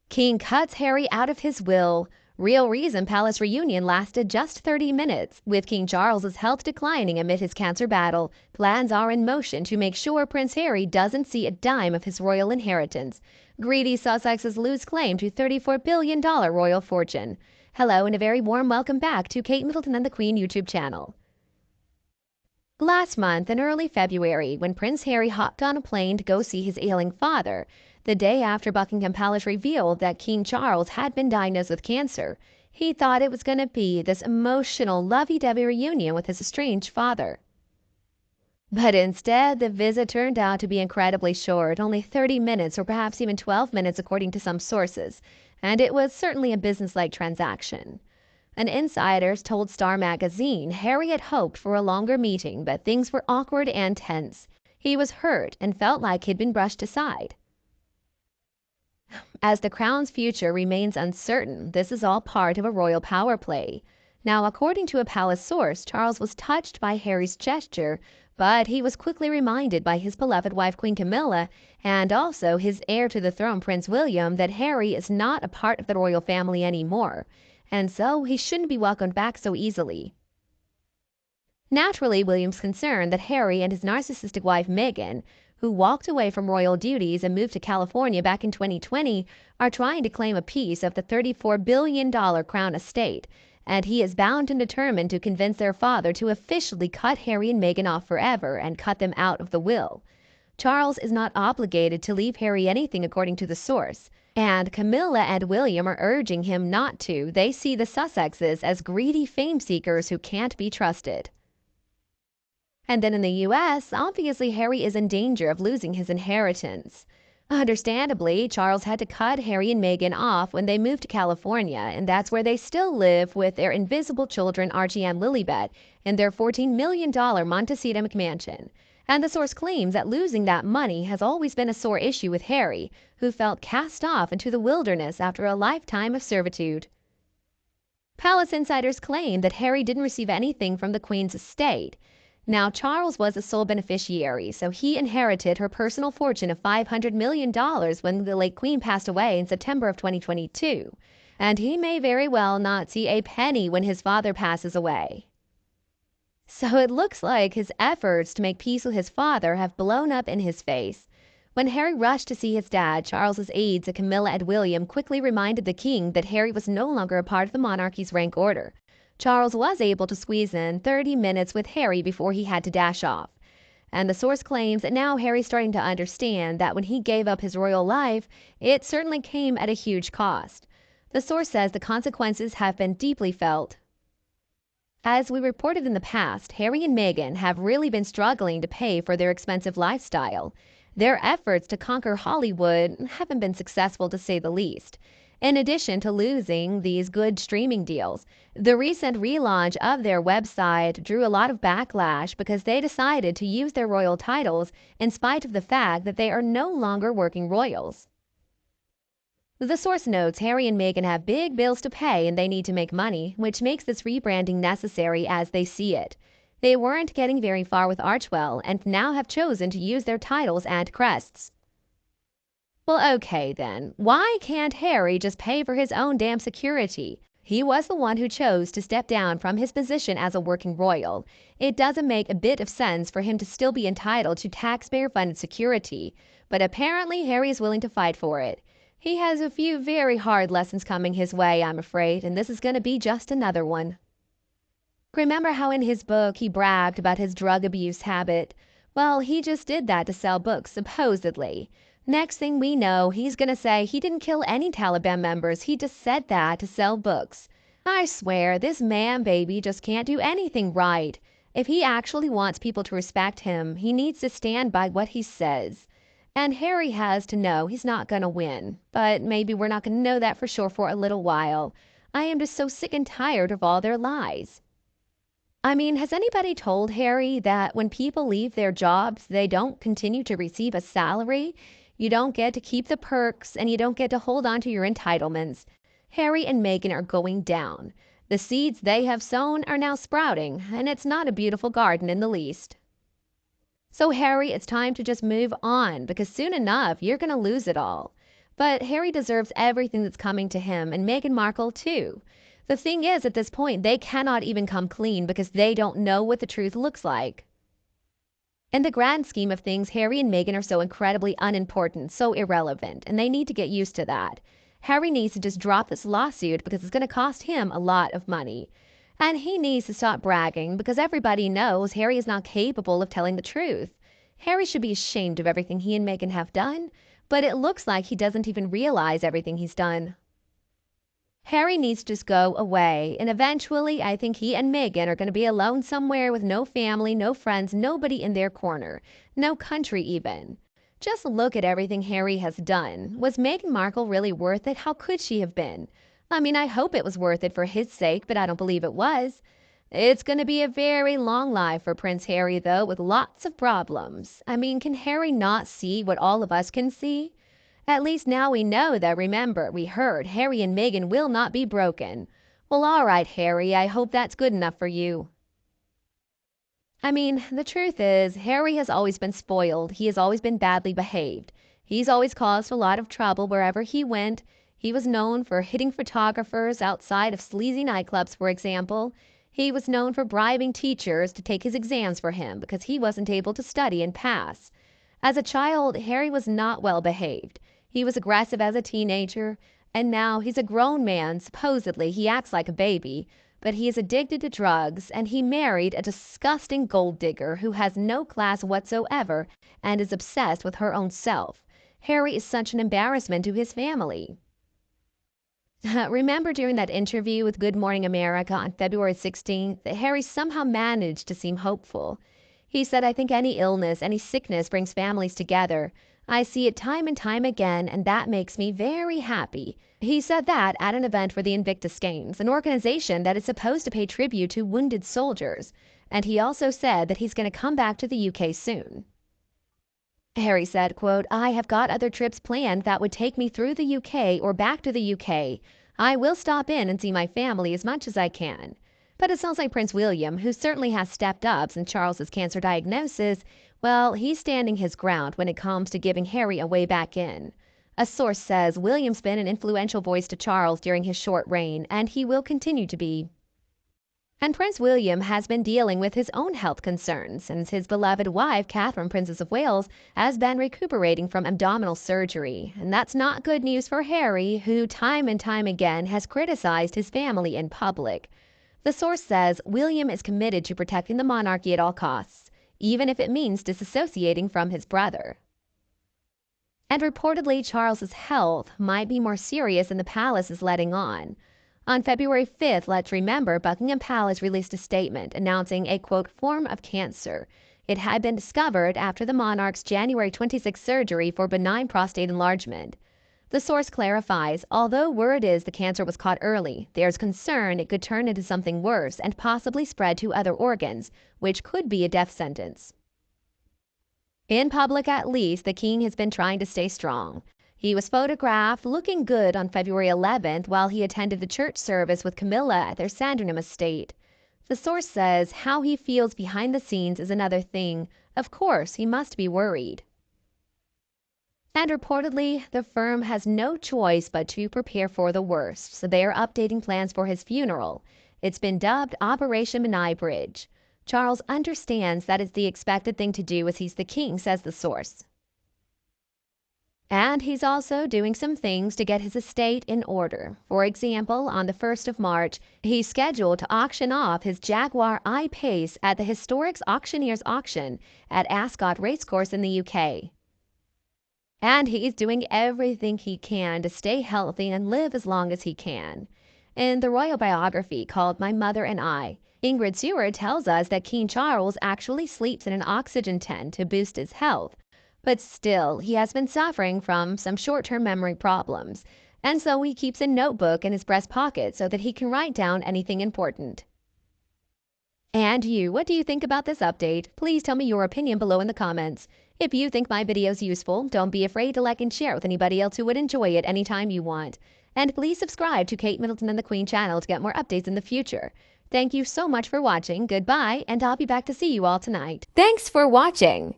King cuts Harry out of his will. Real reason palace reunion lasted just 30 minutes. With King Charles's health declining amid his cancer battle, plans are in motion to make sure Prince Harry doesn't see a dime of his royal inheritance. Greedy Sussexes lose claim to $34 billion royal fortune. Hello and a very warm welcome back to Kate Middleton and the Queen YouTube channel. Last month in early February, when Prince Harry hopped on a plane to go see his ailing father, the day after Buckingham Palace revealed that King Charles had been diagnosed with cancer, he thought it was going to be this emotional, lovey-dovey reunion with his estranged father. But instead, the visit turned out to be incredibly short, only 30 minutes or perhaps even 12 minutes according to some sources, and it was certainly a businesslike transaction. An insider told Star magazine Harry had hoped for a longer meeting, but things were awkward and tense. He was hurt and felt like he'd been brushed aside. As the crown's future remains uncertain, this is all part of a royal power play. Now, according to a palace source, Charles was touched by Harry's gesture, but he was quickly reminded by his beloved wife Queen Camilla and also his heir to the throne Prince William that Harry is not a part of the royal family anymore, and so he shouldn't be welcomed back so easily. Naturally, William's concerned that Harry and his narcissistic wife Meghan, who walked away from royal duties and moved to California back in 2020, are trying to claim a piece of the $34 billion crown estate, and he is bound and determined to convince their father to officially cut Harry and Meghan off forever and cut them out of the will. Charles is not obligated to leave Harry anything according to the source, and Camilla and William are urging him not to. They see the Sussexes as greedy fame seekers who can't be trusted. And then in the US, obviously Harry is in danger of losing his inheritance. Understandably, Charles had to cut Harry and Meghan off when they moved to California, and that's where they still live with their invisible children Archie and Lilibet in their $14 million Montecito McMansion. And the source claims that losing that money has always been a sore issue with Harry, who felt cast off into the wilderness after a lifetime of servitude. Palace insiders claim that Harry didn't receive anything from the Queen's estate. Now, Charles was the sole beneficiary, so he inherited her personal fortune of $500 million when the late Queen passed away in September of 2022, and he may very well not see a penny when his father passes away. So it looks like his efforts to make peace with his father have blown up in his face. When Harry rushed to see his dad, Charles's aides, Camilla and William, quickly reminded the king that Harry was no longer a part of the monarchy's rank order. Charles was able to squeeze in 30 minutes with Harry before he had to dash off. And the source claims that now Harry's starting to understand that when he gave up his royal life, it certainly came at a huge cost. The source says the consequences have been deeply felt. As we reported in the past, Harry and Meghan have really been struggling to pay for their expensive lifestyle. Their efforts to conquer Hollywood haven't been successful, to say the least. In addition to losing these good streaming deals, the recent relaunch of their website drew a lot of backlash because they decided to use their royal titles in spite of the fact that they are no longer working royals. The source notes Harry and Meghan have big bills to pay and they need to make money, which makes this rebranding necessary as they see it. They weren't getting very far with Archewell and now have chosen to use their titles and crests. Well, okay then. Why can't Harry just pay for his own damn security? He was the one who chose to step down from his position as a working royal. It doesn't make a bit of sense for him to still be entitled to taxpayer-funded security, but apparently Harry is willing to fight for it. He has a few very hard lessons coming his way, I'm afraid, and this is going to be just another one. Remember how in his book he bragged about his drug abuse habit? Well, he just did that to sell books, supposedly. Next thing we know, he's going to say he didn't kill any Taliban members, he just said that to sell books. I swear, this man baby just can't do anything right. If he actually wants people to respect him, he needs to stand by what he says. And Harry has to know he's not going to win. But maybe we're not going to know that for sure for a little while. I am just so sick and tired of all their lies. I mean, has anybody told Harry that when people leave their jobs, they don't continue to receive a salary? You don't get to keep the perks and you don't get to hold on to your entitlements. Harry and Meghan are going down. The seeds they have sown are now sprouting, and it's not a beautiful garden in the least. So Harry, it's time to just move on because soon enough you're going to lose it all. But Harry deserves everything that's coming to him, and Meghan Markle too. The thing is, at this point, they cannot even come clean because they don't know what the truth looks like. In the grand scheme of things, Harry and Meghan are so incredibly unimportant, so irrelevant, and they need to get used to that. Harry needs to just drop this lawsuit because it's going to cost him a lot of money. And he needs to stop bragging because everybody knows Harry is not capable of telling the truth. Harry should be ashamed of everything he and Meghan have done, but it looks like he doesn't even realize everything he's done. Harry needs to just go away, and eventually I think he and Meghan are going to be alone somewhere with no family, no friends, nobody in their corner, no country even. Just look at everything Harry has done. Was Meghan Markle really worth it? How could she have been? I mean, I hope it was worth it for his sake, but I don't believe it was. It's going to be a very long life for Prince Harry, though, with lots of problems. I mean, can Harry not see what all of us can see? At least now we know that, remember, we heard Harry and Meghan will not be broken. Well, all right, Harry, I hope that's good enough for you. I mean, the truth is, Harry has always been spoiled. He has always been badly behaved. He's always caused a lot of trouble wherever he went. He was known for hitting photographers outside of sleazy nightclubs, for example. He was known for bribing teachers to take his exams for him because he wasn't able to study and pass. As a child, Harry was not well behaved. He was aggressive as a teenager, and now he's a grown man. Supposedly, he acts like a baby, but he is addicted to drugs, and he married a disgusting gold digger who has no class whatsoever and is obsessed with her own self. Harry is such an embarrassment to his family. Remember during that interview with Good Morning America on February 16th that Harry somehow managed to seem hopeful. He said, "I think any illness, any sickness brings families together. I see it time and time again, and that makes me very happy." He said that at an event for the Invictus Games, an organization that is supposed to pay tribute to wounded soldiers. And he also said that he's going to come back to the UK soon. Harry said, quote, "I have got other trips planned that would take me through the UK or back to the UK. I will stop in and see my family as much as I can." But it sounds like Prince William, who certainly has stepped up since Charles's cancer diagnosis, well, he's standing his ground when it comes to giving Harry a way back in. A source says William's been an influential voice to Charles during his short reign, and he will continue to be. And Prince William has been dealing with his own health concerns since his beloved wife, Catherine, Princess of Wales, has been recuperating from abdominal surgery. And that's not good news for Harry, who time and time again has criticized his family in public. The source says William is committed to protecting the monarchy at all costs, even if it means disassociating from his brother. And reportedly, Charles's health might be more serious than the palace is letting on. On February 5th, let's remember, Buckingham Palace released a statement announcing a, quote, form of cancer. It had been discovered after the monarch's January 26 surgery for benign prostate enlargement. The source clarifies, although word is the cancer was caught early, there's concern it could turn into something worse and possibly spread to other organs, which could be a death sentence. In public, at least, the king has been trying to stay strong. He was photographed looking good on February 11th while he attended the church service with Camilla at their Sandringham estate. The source says how he feels behind the scenes is another thing. Of course, he must be worried. And reportedly, the firm has no choice but to prepare for the worst, so they are updating plans for his funeral. It's been dubbed Operation Menai Bridge. Charles understands that it's the expected thing to do as he's the king, says the source. And he's also doing some things to get his estate in order. For example, on the 1st of March, he's scheduled to auction off his Jaguar I-Pace at the Historics Auctioneers Auction at Ascot Racecourse in the UK. And he's doing everything he can to stay healthy and live as long as he can. In the royal biography called My Mother and I, Ingrid Seward tells us that King Charles actually sleeps in an oxygen tent to boost his health. But still, he has been suffering from some short-term memory problems, and so he keeps a notebook in his breast pocket so that he can write down anything important. And you, what do you think about this update? Please tell me your opinion below in the comments. If you think my video is useful, don't be afraid to like and share with anybody else who would enjoy it anytime you want. And please subscribe to Kate Middleton and the Queen channel to get more updates in the future. Thank you so much for watching, goodbye, and I'll be back to see you all tonight. Thanks for watching!